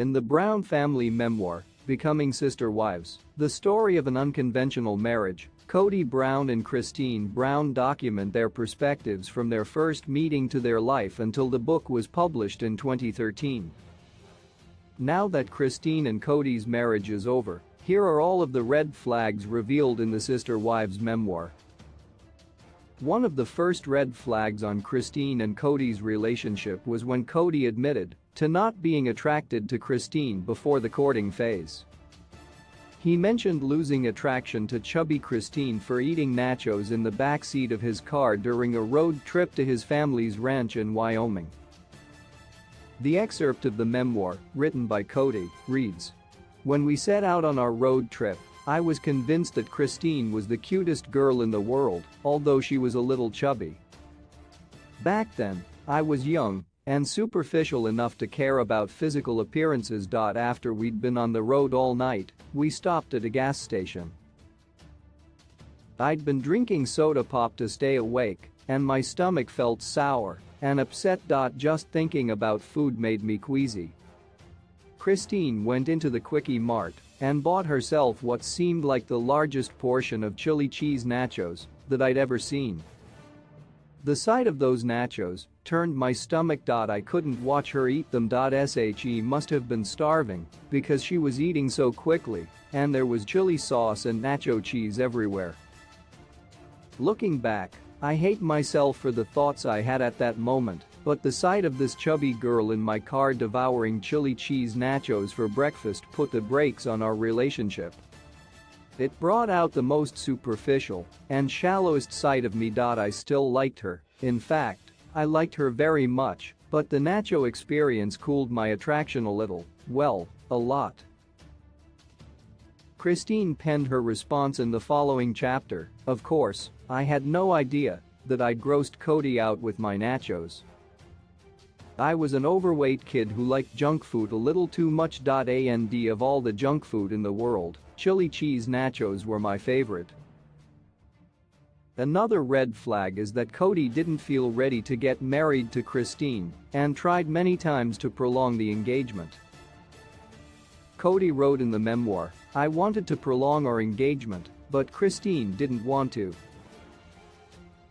In the Brown family memoir, Becoming Sister Wives, the story of an unconventional marriage, Kody Brown and Christine Brown document their perspectives from their first meeting to their life until the book was published in 2013. Now that Christine and Kody's marriage is over, here are all of the red flags revealed in the Sister Wives memoir. One of the first red flags on Christine and Kody's relationship was when Kody admitted to not being attracted to Christine before the courting phase. He mentioned losing attraction to chubby Christine for eating nachos in the backseat of his car during a road trip to his family's ranch in Wyoming. The excerpt of the memoir, written by Kody, reads, "When we set out on our road trip, I was convinced that Christine was the cutest girl in the world, although she was a little chubby. Back then, I was young and superficial enough to care about physical appearances. After we'd been on the road all night, we stopped at a gas station. I'd been drinking soda pop to stay awake, and my stomach felt sour and upset. Just thinking about food made me queasy. Christine went into the Quickie Mart and bought herself what seemed like the largest portion of chili cheese nachos that I'd ever seen. The sight of those nachos turned my stomach. I couldn't watch her eat them. She must have been starving because she was eating so quickly, and there was chili sauce and nacho cheese everywhere. Looking back, I hate myself for the thoughts I had at that moment, but the sight of this chubby girl in my car devouring chili cheese nachos for breakfast put the brakes on our relationship. It brought out the most superficial and shallowest side of me. I still liked her. In fact, I liked her very much, but the nacho experience cooled my attraction a little, well, a lot." Christine penned her response in the following chapter, "Of course, I had no idea that I'd grossed Kody out with my nachos. I was an overweight kid who liked junk food a little too much. And of all the junk food in the world, chili cheese nachos were my favorite." Another red flag is that Kody didn't feel ready to get married to Christine and tried many times to prolong the engagement. Kody wrote in the memoir, "I wanted to prolong our engagement, but Christine didn't want to.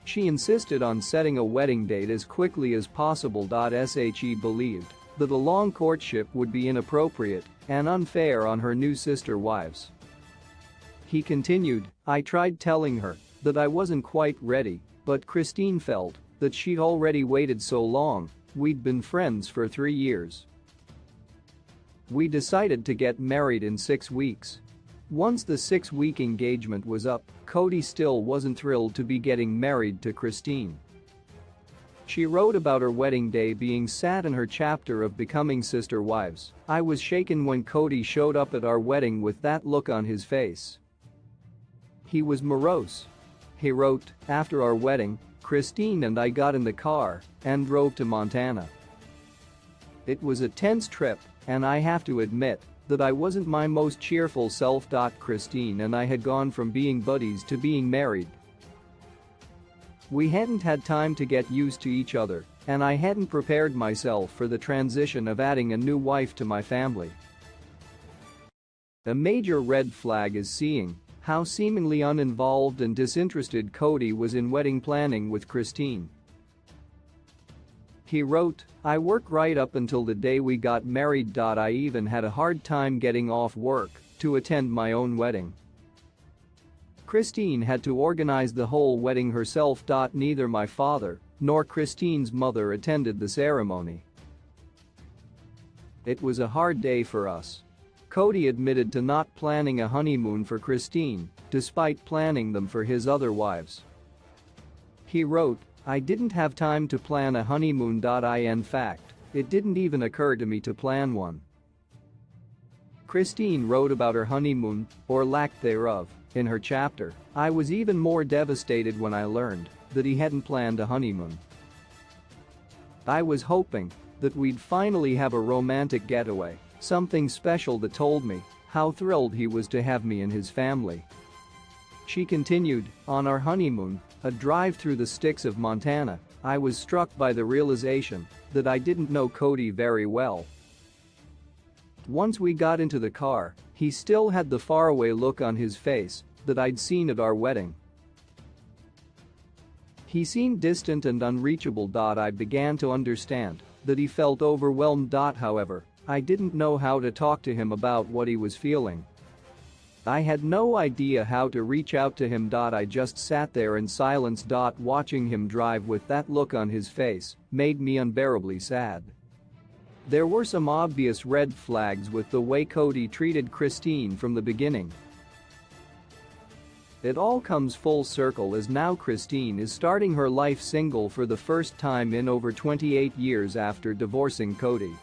She insisted on setting a wedding date as quickly as possible. She believed that a long courtship would be inappropriate and unfair on her new sister wives." He continued, "I tried telling her that I wasn't quite ready, but Christine felt that she'd already waited so long. We'd been friends for 3 years. We decided to get married in 6 weeks. Once the 6-week engagement was up, Kody still wasn't thrilled to be getting married to Christine." She wrote about her wedding day being sad in her chapter of Becoming Sister Wives. "I was shaken when Kody showed up at our wedding with that look on his face. He was morose." He wrote, "After our wedding, Christine and I got in the car and drove to Montana. It was a tense trip, and I have to admit that I wasn't my most cheerful self. Christine and I had gone from being buddies to being married. We hadn't had time to get used to each other, and I hadn't prepared myself for the transition of adding a new wife to my family." A major red flag is seeing how seemingly uninvolved and disinterested Kody was in wedding planning with Christine. He wrote, "I worked right up until the day we got married. I even had a hard time getting off work to attend my own wedding. Christine had to organize the whole wedding herself. Neither my father nor Christine's mother attended the ceremony. It was a hard day for us." Kody admitted to not planning a honeymoon for Christine, despite planning them for his other wives. He wrote, "I didn't have time to plan a honeymoon. In fact, it didn't even occur to me to plan one." Christine wrote about her honeymoon, or lack thereof, in her chapter, "I was even more devastated when I learned that he hadn't planned a honeymoon. I was hoping that we'd finally have a romantic getaway, something special that told me how thrilled he was to have me in his family." She continued, "On our honeymoon, a drive through the sticks of Montana, I was struck by the realization that I didn't know Kody very well. Once we got into the car, he still had the faraway look on his face that I'd seen at our wedding. He seemed distant and unreachable. I began to understand that he felt overwhelmed. However, I didn't know how to talk to him about what he was feeling. I had no idea how to reach out to him. I just sat there in silence. Watching him drive with that look on his face made me unbearably sad. There were some obvious red flags with the way Kody treated Christine from the beginning. It all comes full circle as now Christine is starting her life single for the first time in over 28 years after divorcing Kody.